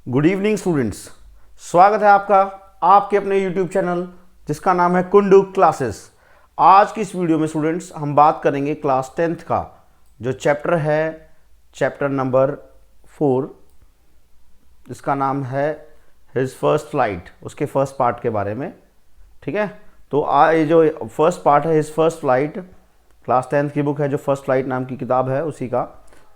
Good evening students. स्वागत है आपका आपके अपने यूट्यूब चैनल जिसका नाम है कुंडू क्लासेस। आज की इस वीडियो में स्टूडेंट्स हम बात करेंगे क्लास 10th का जो चैप्टर है, चैप्टर नंबर 4, जिसका नाम है हिज फर्स्ट फ्लाइट, उसके फर्स्ट पार्ट के बारे में। ठीक है, तो ये जो फर्स्ट पार्ट है his first flight, class 10th की बुक है जो फर्स्ट फ्लाइट नाम की किताब है उसी का,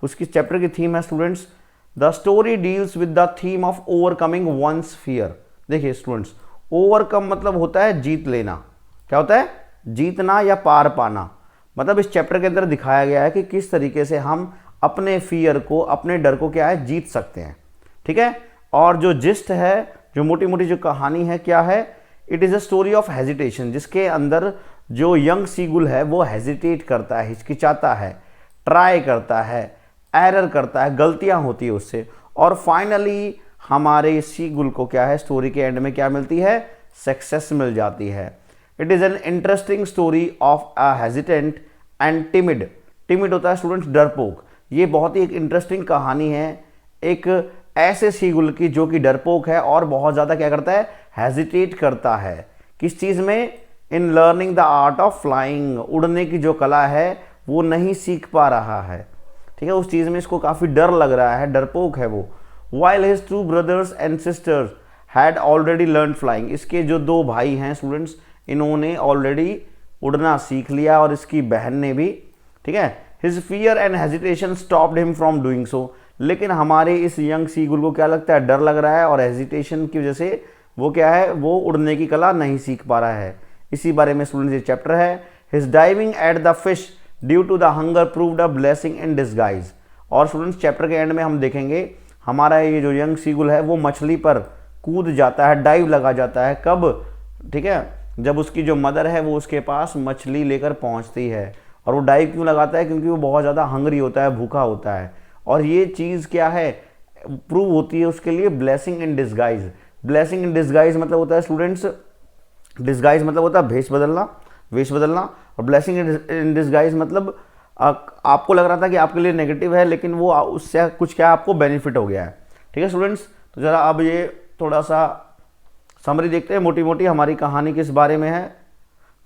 उसकी चैप्टर की थीम है students the story deals with the theme of overcoming one's fear. देखिए स्टूडेंट्स, ओवरकम मतलब होता है जीत लेना। क्या होता है? जीतना या पार पाना। मतलब इस चैप्टर के अंदर दिखाया गया है कि किस तरीके से हम अपने फियर को, अपने डर को क्या है, जीत सकते हैं। ठीक है, और जो जिस्ट है, जो मोटी मोटी जो कहानी है, क्या है? It is a story of hesitation, जिसके अंदर जो यंग सीगुल है वो हेजिटेट करता है, हिचकिचाता है, ट्राई करता है, एरर करता है, गलतियां होती है उससे, और फाइनली हमारे सीगुल को क्या है, स्टोरी के एंड में क्या मिलती है? सक्सेस मिल जाती है। It is an interesting story of a hesitant and timid. Timid होता है स्टूडेंट्स डरपोक। ये बहुत ही एक इंटरेस्टिंग कहानी है एक ऐसे सीगुल की जो कि डरपोक है और बहुत ज़्यादा क्या करता है, हेजिटेट करता है। किस चीज़ में? In learning the art of flying. उड़ने की जो कला है वो नहीं सीख पा रहा है। ठीक है, उस चीज़ में इसको काफ़ी डर लग रहा है, डरपोक है वो। While his two brothers and sisters had already learn flying. इसके जो दो भाई हैं स्टूडेंट्स, इन्होंने ऑलरेडी उड़ना सीख लिया और इसकी बहन ने भी। ठीक है, his fear and hesitation stopped him from doing so. लेकिन हमारे इस यंग सीगुल को क्या लगता है? डर लग रहा है, और हेजिटेशन की वजह से वो क्या है, वो उड़ने की कला नहीं सीख पा रहा है। इसी बारे में स्टूडेंट्स ये चैप्टर है। His diving at the fish due to the hunger proved a blessing in disguise. और स्टूडेंट्स चैप्टर के एंड में हम देखेंगे हमारा ये जो यंग सीगुल है वो मछली पर कूद जाता है, डाइव लगा जाता है। कब? ठीक है, जब उसकी जो मदर है वो उसके पास मछली लेकर पहुंचती है। और वो डाइव क्यों लगाता है? क्योंकि वो बहुत ज़्यादा हंगरी होता है, भूखा होता है। और ये चीज़ क्या है, प्रूव होती है उसके लिए blessing in disguise. Blessing in disguise मतलब होता है स्टूडेंट्स, डिस्गाइज मतलब होता है भेष बदलना, वेश बदलना। और ब्लेसिंग इन डिस्गाइज मतलब आपको लग रहा था कि आपके लिए नेगेटिव है, लेकिन वो उससे कुछ क्या आपको बेनिफिट हो गया है। ठीक है स्टूडेंट्स, तो ज़रा अब ये थोड़ा सा समरी देखते हैं, मोटी मोटी हमारी कहानी किस बारे में है।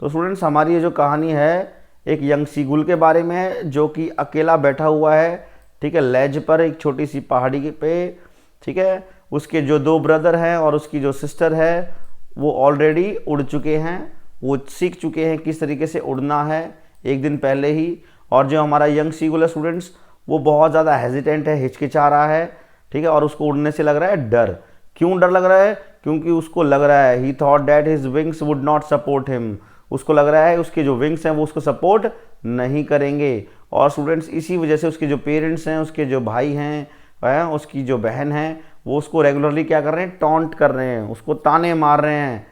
तो स्टूडेंट्स हमारी ये जो कहानी है एक यंग सीगुल के बारे में है जो कि अकेला बैठा हुआ है। ठीक है, लेज पर एक छोटी सी पहाड़ी पे। ठीक है, उसके जो दो ब्रदर हैं और उसकी जो सिस्टर है वो ऑलरेडी उड़ चुके हैं, वो सीख चुके हैं किस तरीके से उड़ना है एक दिन पहले ही। और जो हमारा यंग सीगुल है स्टूडेंट्स, वो बहुत ज़्यादा हेजिटेंट है, हिचकिचा रहा है। ठीक है, और उसको उड़ने से लग रहा है डर। क्यों डर लग रहा है? क्योंकि उसको लग रहा है ही thought that his wings would not support him. उसको लग रहा है उसके जो विंग्स हैं वो उसको सपोर्ट नहीं करेंगे। और स्टूडेंट्स इसी वजह से उसके जो पेरेंट्स हैं, उसके जो भाई हैं, उसकी जो बहन है, वो उसको रेगुलरली क्या कर रहे हैं? टॉन्ट कर रहे हैं, उसको ताने मार रहे हैं।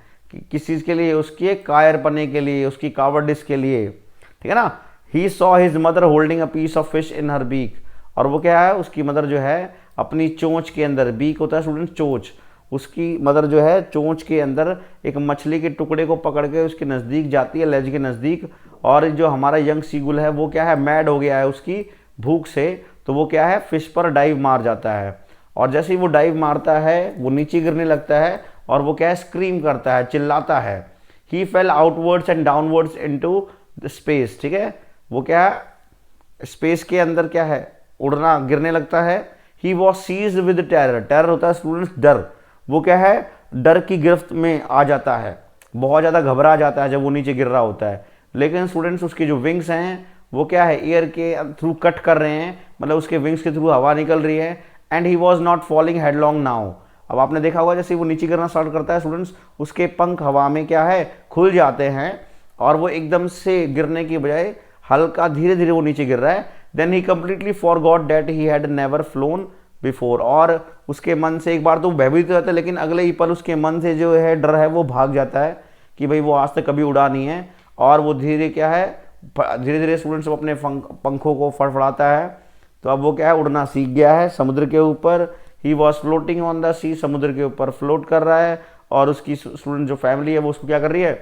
किस चीज़ के लिए? उसके कायर पने के लिए, उसकी कावर्डिस के लिए। ठीक है ना। He saw his mother holding a piece of fish in her beak. और वो क्या है, उसकी मदर जो है अपनी चोंच के अंदर, बीक होता है स्टूडेंट चोंच, उसकी मदर जो है चोंच के अंदर एक मछली के टुकड़े को पकड़ के उसके नज़दीक जाती है, लेज के नज़दीक। और जो हमारा यंग सीगुल है वो क्या है, मैड हो गया है उसकी भूख से। तो वो क्या है, फिश पर डाइव मार जाता है। और जैसे ही वो डाइव मारता है वो नीचे गिरने लगता है और वो क्या है, स्क्रीम करता है, चिल्लाता है। He fell outwards and downwards into the space. ठीक है, वो क्या है, स्पेस के अंदर क्या है, उड़ना, गिरने लगता है। He was seized with terror. Terror होता है स्टूडेंट्स डर। वो क्या है, डर की गिरफ्त में आ जाता है, बहुत ज़्यादा घबरा जाता है जब वो नीचे गिर रहा होता है। लेकिन स्टूडेंट्स उसके जो विंग्स हैं वो क्या है, एयर के थ्रू कट कर रहे हैं, मतलब उसके विंग्स के थ्रू हवा निकल रही है। And he was not falling headlong now. अब आपने देखा होगा जैसे वो नीचे गिरना स्टार्ट करता है स्टूडेंट्स, उसके पंख हवा में क्या है, खुल जाते हैं और वो एकदम से गिरने की बजाय हल्का धीरे धीरे वो नीचे गिर रहा है। Then he completely forgot that he had never flown before. और उसके मन से एक बार तो भयभीत हो जाता है, लेकिन अगले ही पल उसके मन से जो है डर है वो भाग जाता है कि भाई वो आज तक कभी उड़ा नहीं है। और वो धीरे क्या है, धीरे धीरे स्टूडेंट्स अपने पंखों को फड़फड़ाता है। तो अब वो क्या है, उड़ना सीख गया है समुद्र के ऊपर। He was floating on the sea. समुद्र के ऊपर फ्लोट कर रहा है। और उसकी स्टूडेंट जो फैमिली है वो उसको क्या कर रही है,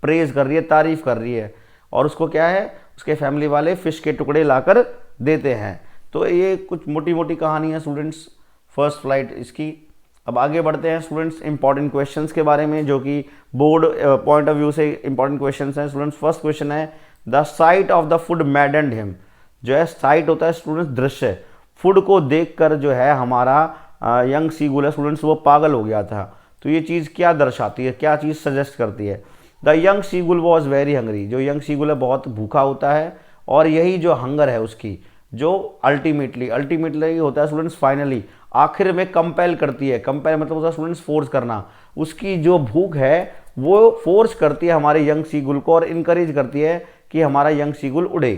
प्रेज कर रही है, तारीफ कर रही है। और उसको क्या है, उसके फैमिली वाले फिश के टुकड़े लाकर देते हैं। तो ये कुछ मोटी मोटी कहानी है स्टूडेंट्स फर्स्ट फ्लाइट इसकी। अब आगे बढ़ते हैं स्टूडेंट्स इंपॉर्टेंट क्वेश्चंस के बारे में, जो कि बोर्ड पॉइंट ऑफ व्यू से इंपॉर्टेंट क्वेश्चंस हैं स्टूडेंट्स। फर्स्ट क्वेश्चन है the site of the food मैडेंड him. जो है साइट होता है स्टूडेंट्स दृश्य, फूड को देखकर जो है हमारा यंग सीगुल है स्टूडेंट्स वो पागल हो गया था। तो ये चीज़ क्या दर्शाती है, क्या चीज़ सजेस्ट करती है? The young seagull was very Hungary. जो यंग सीगुल है बहुत भूखा होता है, और यही जो हंगर है उसकी जो अल्टीमेटली होता है स्टूडेंट्स फाइनली, आखिर में कंपेल करती है। कंपेल मतलब होता है स्टूडेंट्स फोर्स करना। उसकी जो भूख है वो फोर्स करती है हमारे यंग सीगुल को और इनकरेज करती है कि हमारा यंग सीगुल उड़े।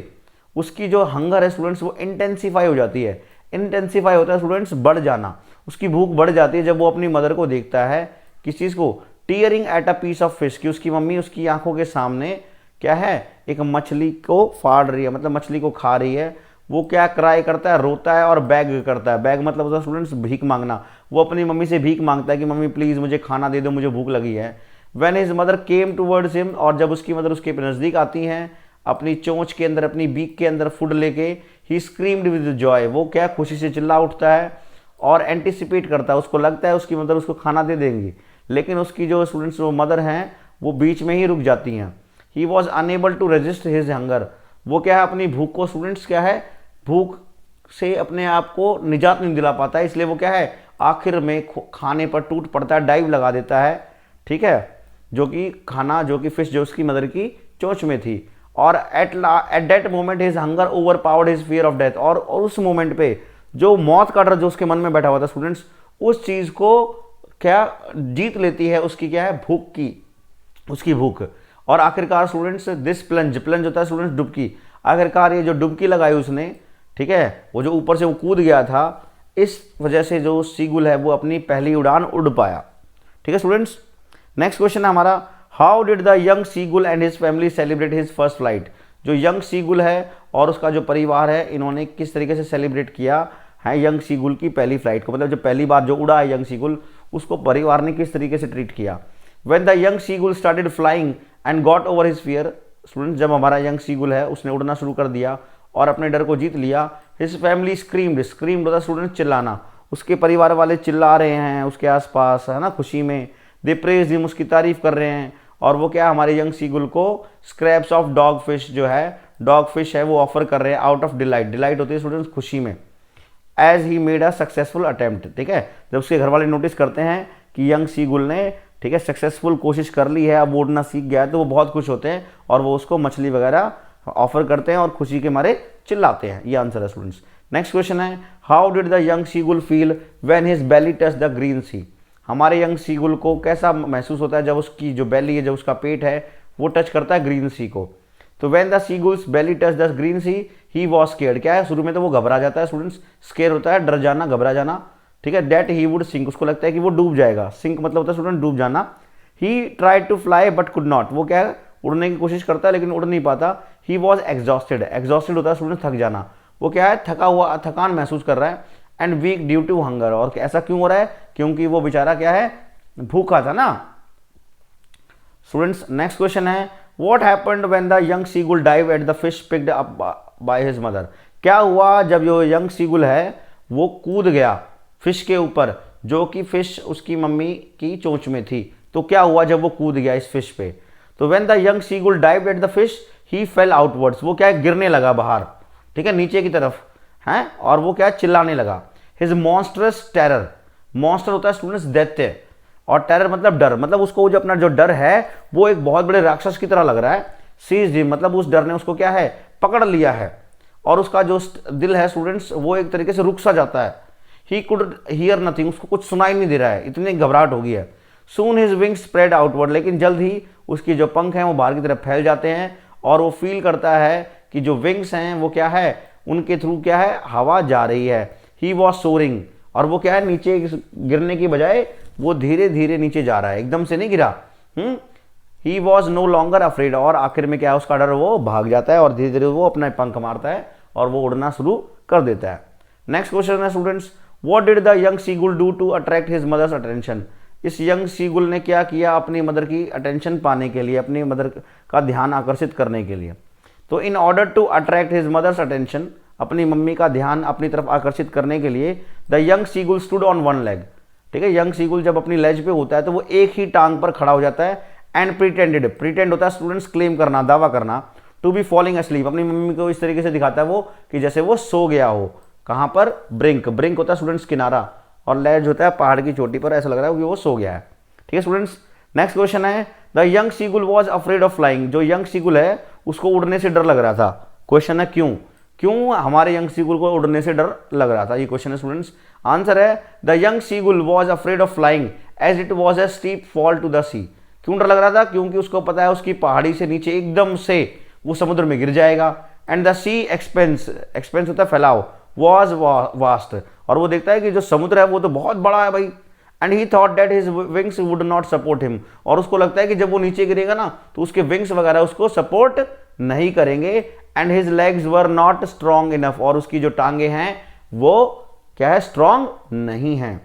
उसकी जो हंगर है स्टूडेंट्स वो इंटेंसीफाई हो जाती है। इंटेंसीफाई होता है स्टूडेंट्स बढ़ जाना, उसकी भूख बढ़ जाती है जब वो अपनी मदर को देखता है, किस चीज़ को, tearing at a piece of fish, कि उसकी मम्मी उसकी आंखों के सामने क्या है, एक मछली को फाड़ रही है, मतलब मछली को खा रही है। वो क्या क्राई करता है, रोता है और बैग करता है। बैग मतलब होता है स्टूडेंट्स भीख मांगना। वो अपनी मम्मी से भीख मांगता है कि मम्मी प्लीज़ मुझे खाना दे दो, मुझे भूख लगी है। When his mother came towards him, और जब उसकी मदर उसके नज़दीक आती हैं अपनी चोंच के अंदर, अपनी बीक के अंदर फूड लेके, ही स्क्रीम्ड विद जॉय, वो क्या खुशी से चिल्ला उठता है और एंटिसिपेट करता है, उसको लगता है उसकी मदर उसको खाना दे देंगी, लेकिन उसकी जो स्टूडेंट्स वो मदर हैं वो बीच में ही रुक जाती हैं। He was unable to resist his hunger, वो क्या है अपनी भूख को स्टूडेंट्स क्या है, भूख से अपने आप को निजात नहीं दिला पाता है, इसलिए वो क्या है आखिर में खाने पर टूट पड़ता है, डाइव लगा देता है, ठीक है, जो कि खाना, जो कि फिश जो उसकी मदर की चोंच में थी। और at that moment his hunger over powered his fear of death, और उस मोमेंट पे जो मौत का डर जो उसके मन में बैठा हुआ था स्टूडेंट्स, उस चीज को क्या जीत लेती है उसकी क्या है भूख की, उसकी भूख। और आखिरकार स्टूडेंट्स दिस प्लंज होता है स्टूडेंट्स डुबकी, आखिरकार ये जो डुबकी लगाई उसने, ठीक है, वो जो ऊपर से वो कूद गया था, इस वजह से जो सीगुल है वो अपनी पहली उड़ान उड़ पाया। ठीक है स्टूडेंट्स, नेक्स्ट क्वेश्चन है हमारा, how did the young seagull and his family celebrate his first flight. जो यंग सीगुल है और उसका जो परिवार है, इन्होंने किस तरीके से सेलिब्रेट किया है यंग सीगुल की पहली फ्लाइट को, मतलब जो पहली बार जो उड़ा है यंग सीगुल, उसको परिवार ने किस तरीके से ट्रीट किया। When the young seagull started flying and got over his fear, students जब हमारा यंग सीगुल है उसने उड़ना शुरू कर दिया और अपने डर को जीत लिया, हिज फैमिली स्क्रीम्ड होता स्टूडेंट चिल्लाना, उसके परिवार वाले चिल्ला रहे हैं उसके आसपास, है ना, खुशी में। दे प्रेज हिम, उसकी तारीफ कर रहे हैं, और वो क्या हमारे यंग सीगुल को स्क्रैप्स ऑफ डॉग फिश, जो है डॉग फिश है वो ऑफर कर रहे हैं आउट ऑफ डिलाइट होती है स्टूडेंट्स खुशी में। As he made a successful attempt, ठीक है, जब उसके घर वाले नोटिस करते हैं कि यंग सीगुल ने, ठीक है, सक्सेसफुल कोशिश कर ली है, अब उड़ना सीख गया है, तो वो बहुत खुश होते हैं और वो उसको मछली वगैरह ऑफर करते हैं और खुशी के मारे चिल्लाते हैं। ये आंसर है स्टूडेंट्स। नेक्स्ट क्वेश्चन है, how did the young seagull feel when his belly touch the green sea. हमारे यंग सीगुल को कैसा महसूस होता है जब उसकी जो बेली है, जब उसका पेट है वो टच करता है ग्रीन सी को। तो when the seagull's belly touch the green sea he was scared, क्या है शुरू में तो वो घबरा जाता है स्टूडेंट्स, स्केयर होता है डर जाना, घबरा जाना, ठीक है, दैट ही वुड सिंक, उसको लगता है कि वो डूब जाएगा, सिंक मतलब होता है स्टूडेंट डूब जाना। He tried to fly but could not, वो क्या है उड़ने की कोशिश करता है लेकिन उड़ नहीं पाता। ही वॉज एग्जॉस्टेड होता है स्टूडेंट थक जाना, वो क्या है थका हुआ, थकान महसूस कर रहा है। And weak due to hunger, और ऐसा क्यों हो रहा है, क्योंकि वो बेचारा क्या है भूखा था ना। स्टूडेंट्स नेक्स्ट क्वेश्चन है, what happened when the young seagull dive eight the fish picked up by his mother. क्या हुआ जब जो यंग सीगुल है वो कूद गया फिश के ऊपर, जो कि फिश उसकी मम्मी की चोंच में थी। तो क्या हुआ जब वो कूद गया इस फिश पे, तो when the young seagull dive eight the fish he fell outwards, वो क्या है गिरने लगा बाहर, ठीक है, नीचे की तरफ है, और वो क्या है चिल्लाने लगा। हिज मॉन्स्टरस टेरर, मॉन्स्टर होता है स्टूडेंट्स दैत्य, और टेरर मतलब डर, मतलब उसको जो अपना जो डर है वो एक बहुत बड़े राक्षस की तरह लग रहा है। सीज हिम मतलब उस डर ने उसको क्या है पकड़ लिया है, और उसका जो दिल है स्टूडेंट्स वो एक तरीके से रुक सा जाता है। ही कुड हियर नथिंग, उसको कुछ सुनाई नहीं दे रहा है, इतनी घबराहट हो गई है। सून हिज विंग्स स्प्रेड आउटवर्ड, लेकिन जल्द ही उसकी जो पंख हैं वो बाहर की तरफ फैल जाते हैं, और वो फील करता है कि जो विंग्स हैं वो क्या है उनके थ्रू क्या है हवा जा रही है। ही वॉज सोरिंग, और वो क्या है नीचे गिरने की बजाय वो धीरे धीरे नीचे जा रहा है, एकदम से नहीं गिरा। He was no longer afraid, और आखिर में क्या है उसका डर वो भाग जाता है और धीरे धीरे वो अपना पंख मारता है और वो उड़ना शुरू कर देता है। नेक्स्ट क्वेश्चन है students, what did the young seagull do to attract his mother's attention. इस यंग सीगुल ने क्या किया अपनी मदर की अटेंशन पाने के लिए, अपनी मदर का ध्यान आकर्षित करने के लिए। तो in order to attract his mother's attention, अपनी मम्मी का ध्यान अपनी तरफ आकर्षित करने के लिए, the young seagull stood on one leg, ठीक है। यंग सीगुल जब अपनी लेज पे होता है तो वो एक ही टांग पर खड़ा हो जाता है। एंड प्रिटेंड होता है स्टूडेंट्स क्लेम करना, दावा करना, टू बी फॉलिंग अस्लीप, अपनी मम्मी को इस तरीके से दिखाता है वो कि जैसे वो सो गया हो। कहाँ पर? ब्रिंक होता है स्टूडेंट्स किनारा, और लेज होता है पहाड़ की चोटी पर, ऐसा लग रहा है कि वो सो गया है। ठीक है स्टूडेंट्स। नेक्स्ट क्वेश्चन है the young seagull was afraid of flying, जो यंग सीगुल है उसको उड़ने से डर लग रहा था। क्वेश्चन है क्यों हमारे यंग सीगुल को उड़ने से डर लग रहा था, ये क्वेश्चन है स्टूडेंट्स। आंसर है the young seagull was afraid of flying as it was a steep fall to the sea. क्यों डर लग रहा था? क्योंकि उसको पता है उसकी पहाड़ी से नीचे एकदम से वो समुद्र में गिर जाएगा। एंड द सी एक्सपेंस होता है फैलाव, वॉज वास्ट, और वो देखता है कि जो समुद्र है वो तो बहुत बड़ा है भाई। And he thought that his wings would not support him, और उसको लगता है कि जब वो नीचे गिरेगा ना तो उसके विंग्स वगैरह उसको सपोर्ट नहीं करेंगे। And his legs were not strong enough, और उसकी जो टांगे हैं वो क्या है? स्ट्रॉन्ग नहीं हैं।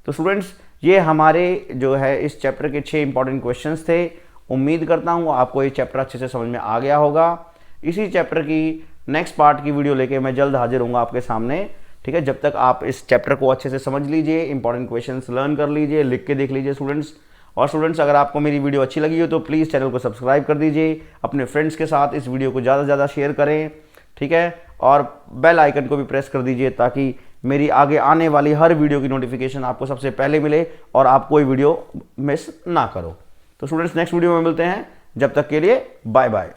तो स्टूडेंट्स ये हमारे जो है इस चैप्टर के 6 इंपॉर्टेंट क्वेश्चंस थे। उम्मीद करता हूँ आपको ये चैप्टर अच्छे से समझ में आ गया होगा। इसी चैप्टर की नेक्स्ट पार्ट की वीडियो लेके मैं जल्द हाजिर हूँगा आपके सामने। ठीक है, जब तक आप इस चैप्टर को अच्छे से समझ लीजिए, इंपॉर्टेंट क्वेश्चंस लर्न कर लीजिए, लिख के देख लीजिए स्टूडेंट्स। और स्टूडेंट्स अगर आपको मेरी वीडियो अच्छी लगी हो तो प्लीज़ चैनल को सब्सक्राइब कर दीजिए, अपने फ्रेंड्स के साथ इस वीडियो को ज़्यादा से ज़्यादा शेयर करें। ठीक है, और बेल आइकन को भी प्रेस कर दीजिए ताकि मेरी आगे आने वाली हर वीडियो की नोटिफिकेशन आपको सबसे पहले मिले और आप कोई वीडियो मिस ना करो। तो स्टूडेंट्स नेक्स्ट वीडियो में मिलते हैं, जब तक के लिए बाय बाय।